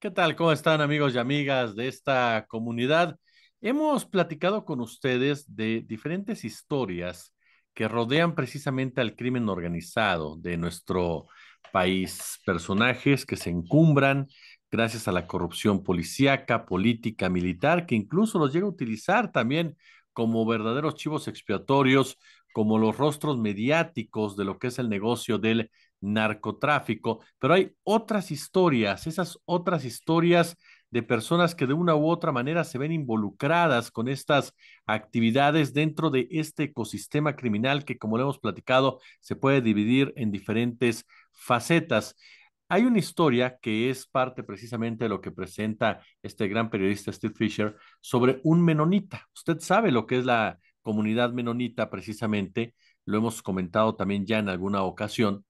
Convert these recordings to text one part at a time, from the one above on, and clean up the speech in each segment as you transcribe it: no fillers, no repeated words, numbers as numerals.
¿Qué tal? ¿Cómo están amigos y amigas de esta comunidad? Hemos platicado con ustedes de diferentes historias que rodean precisamente al crimen organizado de nuestro país, personajes que se encumbran gracias a la corrupción policíaca, política, militar, que incluso los llega a utilizar también como verdaderos chivos expiatorios, como los rostros mediáticos de lo que es el negocio del narcotráfico, pero hay otras historias, esas otras historias de personas que de una u otra manera se ven involucradas con estas actividades dentro de este ecosistema criminal que, como lo hemos platicado, se puede dividir en diferentes facetas. Hay una historia que es parte precisamente de lo que presenta este gran periodista Steve Fisher sobre un menonita. Usted sabe lo que es la comunidad menonita precisamente, lo hemos comentado también ya en alguna ocasión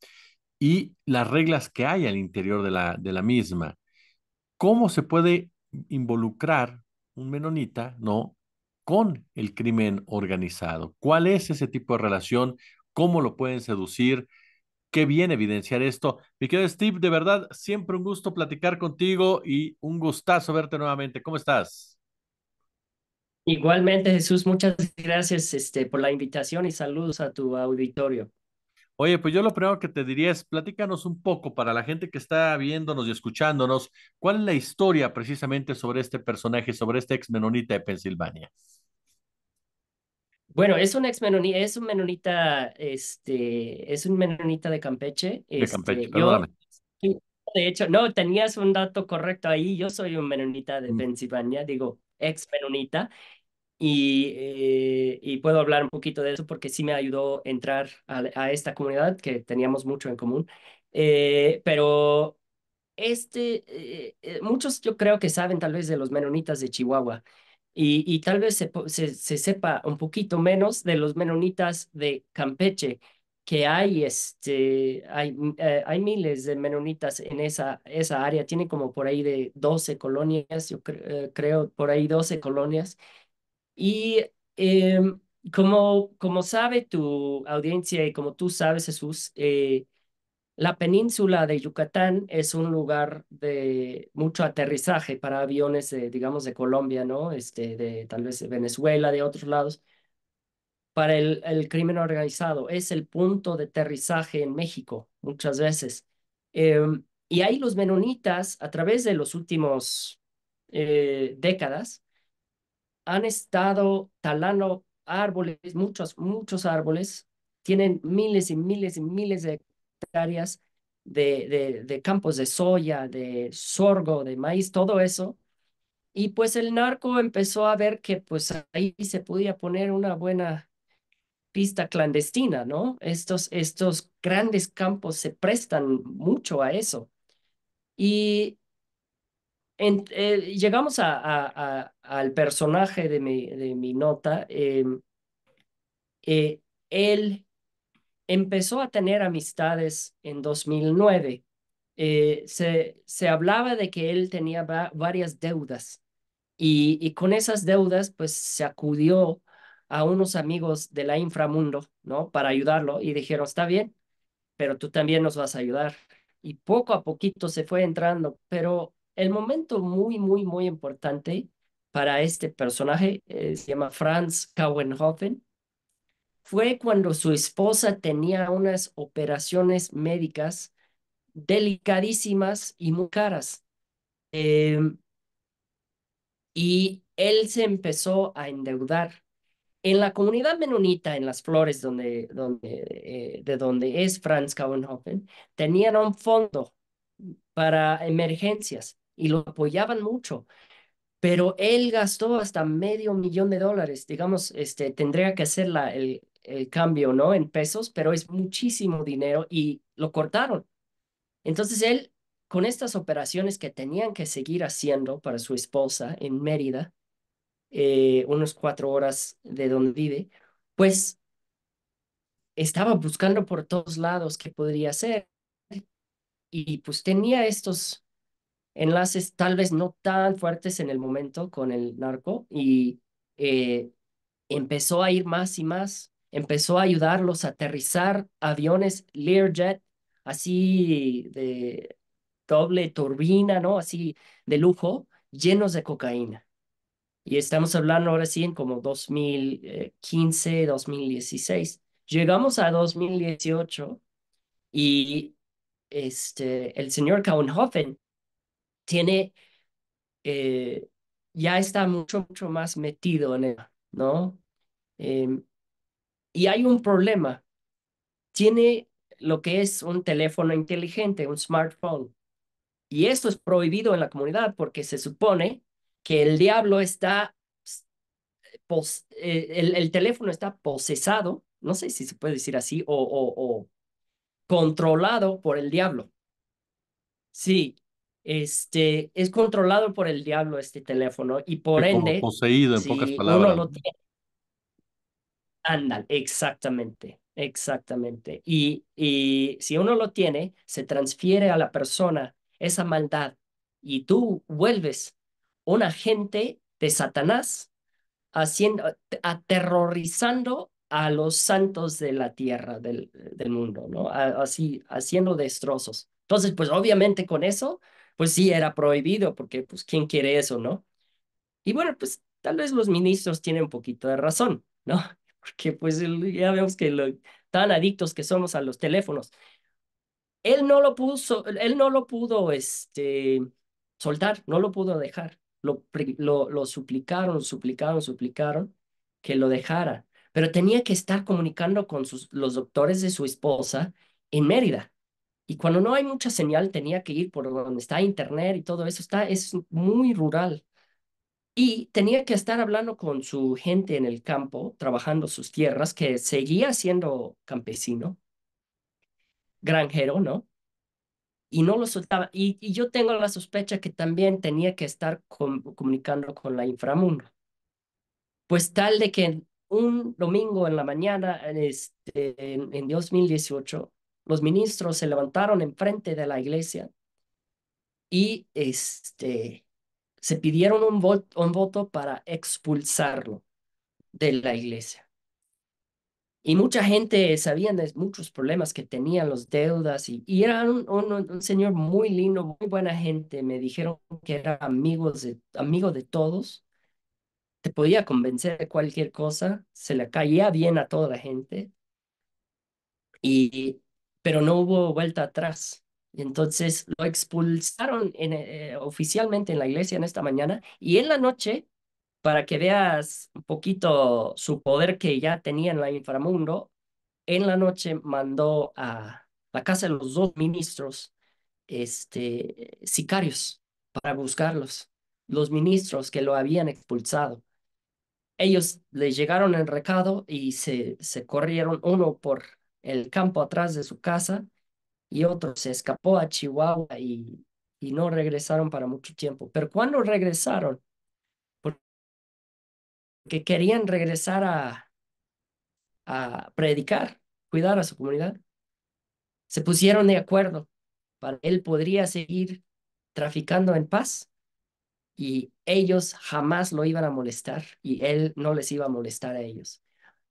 y las reglas que hay al interior de la misma. ¿Cómo se puede involucrar un menonita, no, con el crimen organizado? ¿Cuál es ese tipo de relación? ¿Cómo lo pueden seducir? ¿Qué viene a evidenciar esto? Mi querido Steve, de verdad, siempre un gusto platicar contigo y un gustazo verte nuevamente. ¿Cómo estás? Igualmente, Jesús, muchas gracias, por la invitación y saludos a tu auditorio. Oye, pues yo lo primero que te diría es, platícanos un poco para la gente que está viéndonos y escuchándonos, ¿cuál es la historia precisamente sobre este personaje, sobre este ex menonita de Pensilvania? Bueno, es un ex menonita, es un menonita de Campeche. De Campeche, perdóname. De hecho, no, tenías un dato correcto ahí. Yo soy un menonita de Mm. Pensilvania, digo, ex menonita, y puedo hablar un poquito de eso porque sí me ayudó a entrar a esta comunidad que teníamos mucho en común. Pero muchos yo creo que saben tal vez de los menonitas de Chihuahua y tal vez se sepa un poquito menos de los menonitas de Campeche, que hay miles de menonitas en esa área, tiene como por ahí de 12 colonias, creo por ahí 12 colonias. Y como sabe tu audiencia y como tú sabes, Jesús, la península de Yucatán es un lugar de mucho aterrizaje para aviones, digamos, de Colombia, ¿no? De tal vez de Venezuela, de otros lados, para el crimen organizado. Es el punto de aterrizaje en México, muchas veces. Y ahí los menonitas, a través de los últimos décadas, han estado talando árboles, muchos, muchos árboles, tienen miles y miles y miles de hectáreas de campos de soya, de sorgo, de maíz, todo eso. Y pues el narco empezó a ver que pues ahí se podía poner una buena pista clandestina, ¿no? Estos grandes campos se prestan mucho a eso. Y llegamos al personaje de mi nota. Él empezó a tener amistades en 2009. Se hablaba de que él tenía varias deudas y con esas deudas pues se acudió a unos amigos de la inframundo, ¿no? Para ayudarlo y dijeron, está bien, pero tú también nos vas a ayudar. Y poco a poquito se fue entrando, pero el momento muy, muy, muy importante para este personaje se llama Franz Kauenhofen. Fue cuando su esposa tenía unas operaciones médicas delicadísimas y muy caras. Em, y él se empezó a endeudar. En la comunidad menonita, en Las Flores, de donde es Franz Kauenhofen, tenían un fondo para emergencias y lo apoyaban mucho, pero él gastó hasta $500,000, digamos, tendría que hacer el cambio, ¿no? En pesos, pero es muchísimo dinero y lo cortaron. Entonces él, con estas operaciones que tenían que seguir haciendo para su esposa en Mérida, unos 4 horas de donde vive, pues estaba buscando por todos lados qué podría hacer y pues tenía estos enlaces tal vez no tan fuertes en el momento con el narco y eh, empezó a ir más y más, empezó a ayudarlos a aterrizar aviones Learjet, así doble turbina, ¿no? Así de lujo, llenos de cocaína. Y estamos hablando ahora sí en como 2015, 2016. Llegamos a 2018 y el señor Kaunhofen tiene, eh, ya está mucho, mucho más metido en él, ¿no? Em, y hay un problema. Tiene lo que es un teléfono inteligente, un smartphone. Y esto es prohibido en la comunidad porque se supone que el diablo está, el teléfono está posesado, no sé si se puede decir así, o controlado por el diablo. Sí, es controlado por el diablo este teléfono y por Que como ende, poseído, en pocas si uno palabras, lo ¿no? tiene, anda, exactamente, exactamente. Y si uno lo tiene, se transfiere a la persona esa maldad y tú vuelves un agente de Satanás haciendo, aterrorizando a los santos de la tierra, del mundo, ¿no? Así, haciendo destrozos. Entonces, pues obviamente con eso, pues sí era prohibido, porque pues ¿quién quiere eso, no? Y bueno, pues tal vez los ministros tienen un poquito de razón, ¿no? Porque pues ya vemos que tan adictos que somos a los teléfonos. Él no lo pudo, soltar, no lo pudo dejar. Lo suplicaron, suplicaron, suplicaron que lo dejara, pero tenía que estar comunicando con los doctores de su esposa en Mérida. Y cuando no hay mucha señal, tenía que ir por donde está internet y todo eso. Es muy rural. Y tenía que estar hablando con su gente en el campo, trabajando sus tierras, que seguía siendo campesino, granjero, ¿no? Y no lo soltaba. Y yo tengo la sospecha que también tenía que estar comunicando con la inframundo. Pues tal de que un domingo en la mañana, en 2018, los ministros se levantaron enfrente de la iglesia y se pidieron un voto para expulsarlo de la iglesia. Y mucha gente sabía de muchos problemas que tenían, los deudas, y era un señor muy lindo, muy buena gente. Me dijeron que era amigo de todos, te podía convencer de cualquier cosa, se le caía bien a toda la gente, y, pero no hubo vuelta atrás. Y entonces lo expulsaron oficialmente en la iglesia en esta mañana, y en la noche, para que veas un poquito su poder que ya tenía en la inframundo, en la noche mandó a la casa de los dos ministros, sicarios para buscarlos, los ministros que lo habían expulsado. Ellos le llegaron el recado y se corrieron, uno por el campo atrás de su casa y otro se escapó a Chihuahua y no regresaron para mucho tiempo. Pero cuando regresaron, porque querían regresar a predicar, cuidar a su comunidad, se pusieron de acuerdo para él podría seguir traficando en paz y ellos jamás lo iban a molestar y él no les iba a molestar a ellos.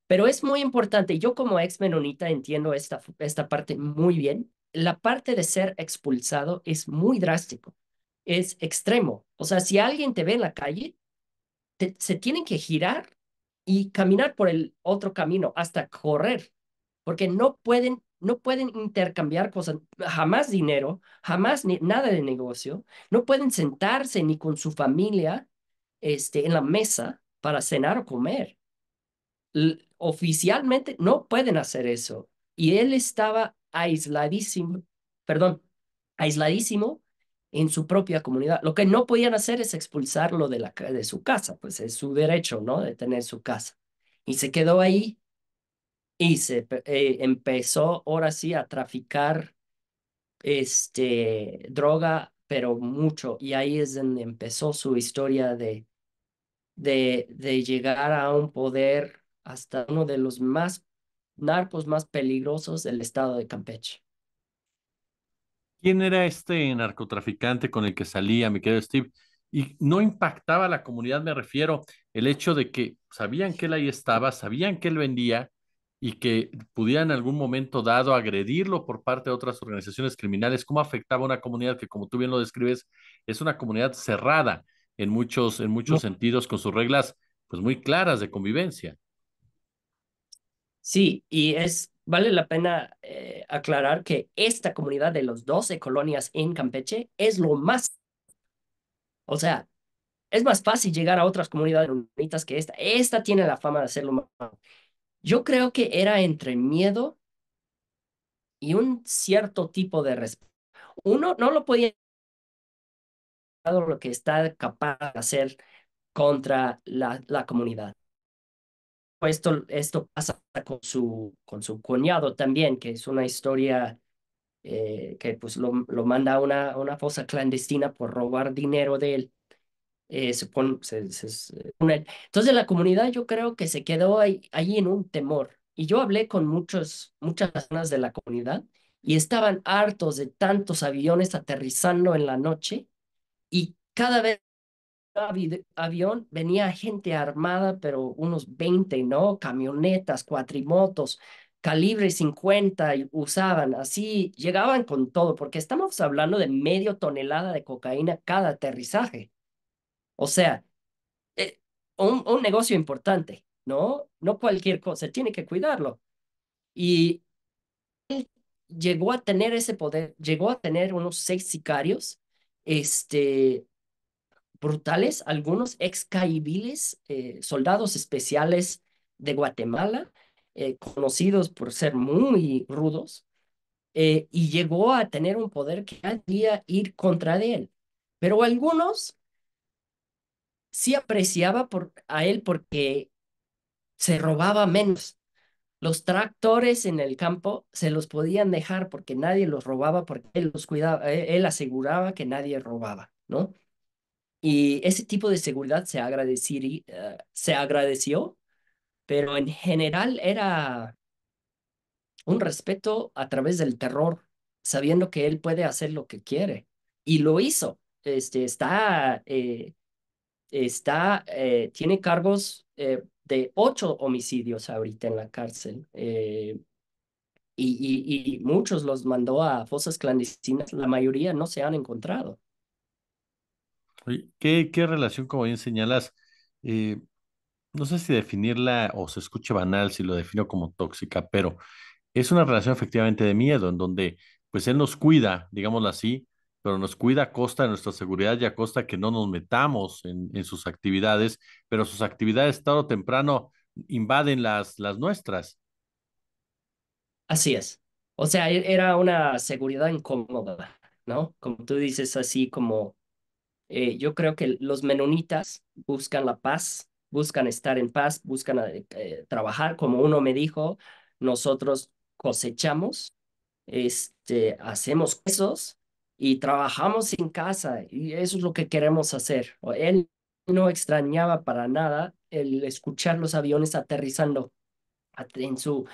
Pero es muy importante, yo como ex menonita entiendo esta parte muy bien. La parte de ser expulsado es muy drástico, es extremo. O sea, si alguien te ve en la calle, se tienen que girar y caminar por el otro camino, hasta correr, porque no pueden intercambiar cosas, jamás dinero, jamás nada de negocio, no pueden sentarse ni con su familia, en la mesa para cenar o comer. Oficialmente no pueden hacer eso. Y él estaba aisladísimo, perdón, aisladísimo en su propia comunidad. Lo que no podían hacer es expulsarlo de su casa, pues es su derecho, ¿no? De tener su casa. Y se quedó ahí y empezó ahora sí a traficar droga, pero mucho. Y ahí es donde empezó su historia de llegar a un poder hasta uno de los más narcos más peligrosos del estado de Campeche. ¿Quién era este narcotraficante con el que salía, mi querido Steve? Y no impactaba a la comunidad, me refiero, el hecho de que sabían que él ahí estaba, sabían que él vendía, y que pudiera en algún momento dado agredirlo por parte de otras organizaciones criminales, ¿cómo afectaba a una comunidad que, como tú bien lo describes, es una comunidad cerrada en muchos sentidos, con sus reglas pues muy claras de convivencia? Sí, y vale la pena aclarar que esta comunidad de los 12 colonias en Campeche es lo más, o sea, es más fácil llegar a otras comunidades bonitas que esta. Esta tiene la fama de hacerlo más. Yo creo que era entre miedo y un cierto tipo de respeto. Uno no lo podía hacer lo que está capaz de hacer contra la comunidad. Esto pasa con su cuñado también, que es una historia que pues lo manda a una fosa clandestina por robar dinero de él. Entonces la comunidad yo creo que se quedó ahí en un temor. Y yo hablé con muchas personas de la comunidad y estaban hartos de tantos aviones aterrizando en la noche y cada vez avión venía gente armada, pero unos 20, ¿no? Camionetas, cuatrimotos, calibre 50 y usaban, así llegaban con todo, porque estamos hablando de medio tonelada de cocaína cada aterrizaje. O sea, eh, un negocio importante, ¿no? No cualquier cosa, tiene que cuidarlo. Y llegó a tener ese poder, llegó a tener unos 6 sicarios, este, brutales, algunos ex caiviles, soldados especiales de Guatemala, conocidos por ser muy rudos, y llegó a tener un poder que podía ir contra de él. Pero algunos sí apreciaba a él porque se robaba menos. Los tractores en el campo se los podían dejar porque nadie los robaba, porque él los cuidaba, él aseguraba que nadie robaba, ¿no? Y ese tipo de seguridad se agradeció, pero en general era un respeto a través del terror, sabiendo que él puede hacer lo que quiere. Y lo hizo. Tiene cargos de 8 homicidios ahorita en la cárcel. Y muchos los mandó a fosas clandestinas. La mayoría no se han encontrado. Oye, ¿qué relación, como bien señalas, eh, no sé si definirla o se escuche banal si lo defino como tóxica, pero es una relación efectivamente de miedo, en donde pues él nos cuida, digámoslo así, pero nos cuida a costa de nuestra seguridad y a costa que no nos metamos en sus actividades, pero sus actividades tarde o temprano invaden las nuestras. Así es. O sea, era una seguridad incómoda, ¿no? Como tú dices, así como yo creo que los menonitas buscan la paz, buscan estar en paz, buscan trabajar, como uno me dijo, nosotros cosechamos, hacemos quesos y trabajamos en casa y eso es lo que queremos hacer. Él no extrañaba para nada el escuchar los aviones aterrizando en su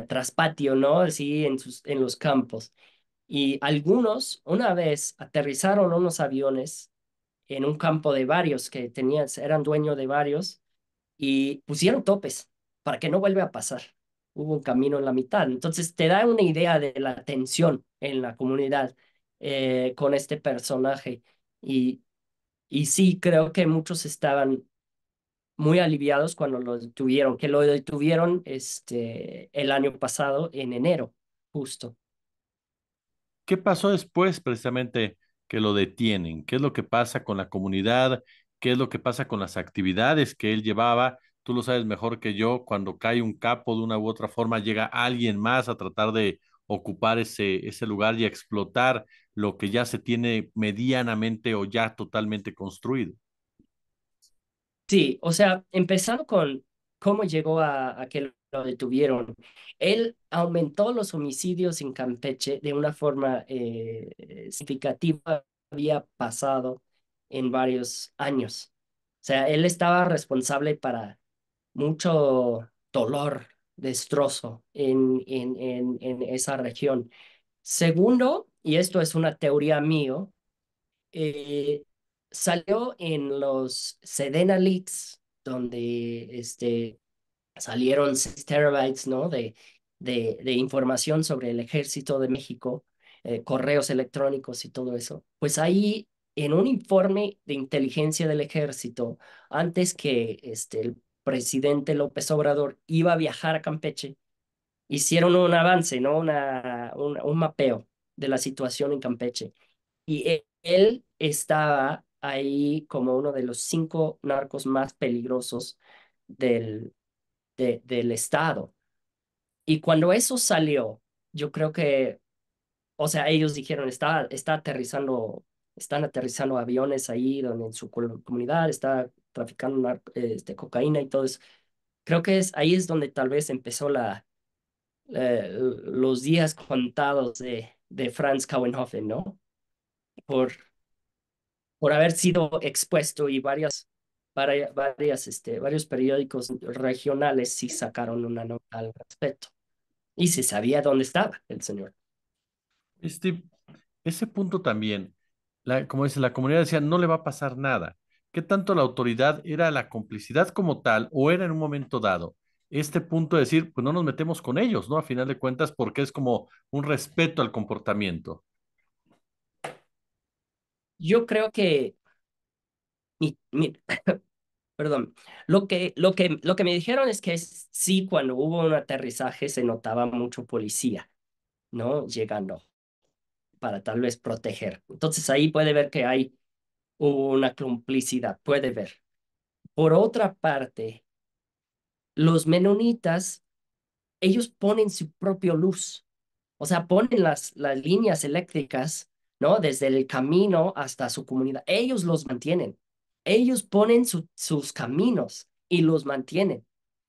traspatio, ¿no? Así en los campos. Y algunos, una vez aterrizaron unos aviones en un campo de varios que tenían, eran dueños de varios y pusieron topes para que no vuelva a pasar. Hubo un camino en la mitad. Entonces te da una idea de la tensión en la comunidad con este personaje. Y, y sí, creo que muchos estaban muy aliviados cuando lo detuvieron, que lo detuvieron el año pasado en enero, justo. ¿Qué pasó después precisamente que lo detienen? ¿Qué es lo que pasa con la comunidad? ¿Qué es lo que pasa con las actividades que él llevaba? Tú lo sabes mejor que yo, cuando cae un capo de una u otra forma, llega alguien más a tratar de ocupar ese lugar y explotar lo que ya se tiene medianamente o ya totalmente construido. Sí, o sea, empezando con cómo llegó a que lo detuvieron. Él aumentó los homicidios en Campeche de una forma significativa, había pasado en varios años. O sea, él estaba responsable para mucho dolor, destrozo en esa región. Segundo, y esto es una teoría mío, eh, salió en los Sedena Leaks, donde salieron 6 terabytes, ¿no? De información sobre el ejército de México, correos electrónicos y todo eso. Pues ahí, en un informe de inteligencia del ejército, antes que el presidente López Obrador iba a viajar a Campeche, hicieron un avance, ¿no? Un mapeo de la situación en Campeche. Y él estaba ahí como uno de los 5 narcos más peligrosos del, del estado. Y cuando eso salió, yo creo que, o sea, ellos dijeron, está aterrizando, están aterrizando aviones ahí donde en su comunidad, está traficando cocaína y todo eso. Creo que ahí es donde tal vez empezó los días contados de Franz Kauenhofen, ¿no? Por, por haber sido expuesto y varios periódicos regionales sí sacaron una nota al respecto. Y se sabía dónde estaba el señor. Steve, ese punto también, como dice, la comunidad decía, no le va a pasar nada. ¿Qué tanto la autoridad era la complicidad como tal o era en un momento dado? Este punto de decir, pues no nos metemos con ellos, ¿no? A final de cuentas, porque es como un respeto al comportamiento. Yo creo que, perdón, lo que me dijeron es que sí, cuando hubo un aterrizaje se notaba mucho policía, ¿no? Llegando para tal vez proteger. Entonces ahí puede ver que hubo una complicidad, puede ver. Por otra parte, los menonitas, ellos ponen su propia luz. O sea, ponen las líneas eléctricas, ¿no? Desde el camino hasta su comunidad. Ellos los mantienen. Ellos ponen sus caminos y los mantienen.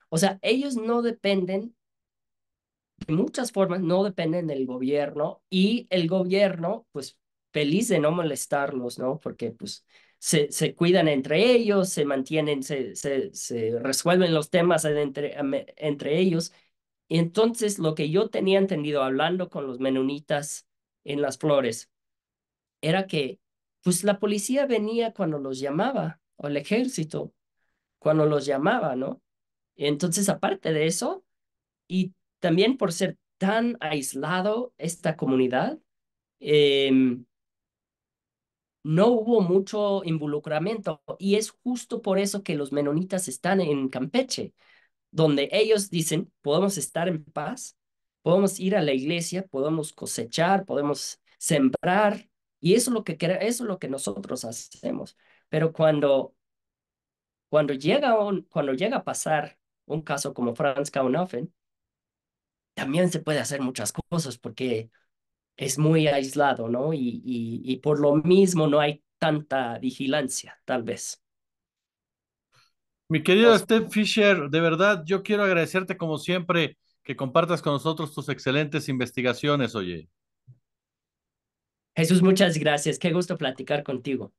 O sea, ellos no dependen, de muchas formas, no dependen del gobierno y el gobierno, pues, feliz de no molestarlos, ¿no? Porque, pues, se cuidan entre ellos, se mantienen, se resuelven los temas entre ellos. Y entonces lo que yo tenía entendido hablando con los menonitas en Las Flores era que pues la policía venía cuando los llamaba, o el ejército cuando los llamaba, ¿no? Y entonces aparte de eso, y también por ser tan aislado esta comunidad, em, no hubo mucho involucramiento. Y es justo por eso que los menonitas están en Campeche donde ellos dicen, podemos estar en paz, podemos ir a la iglesia, podemos cosechar, podemos sembrar, y eso es eso es lo que nosotros hacemos. Pero cuando llega a pasar un caso como Franz Kauenhofen, también se puede hacer muchas cosas porque es muy aislado, ¿no? Y por lo mismo no hay tanta vigilancia, tal vez. Mi querido Os- Steve Fisher, de verdad, yo quiero agradecerte como siempre que compartas con nosotros tus excelentes investigaciones, oye. Jesús, muchas gracias. Qué gusto platicar contigo.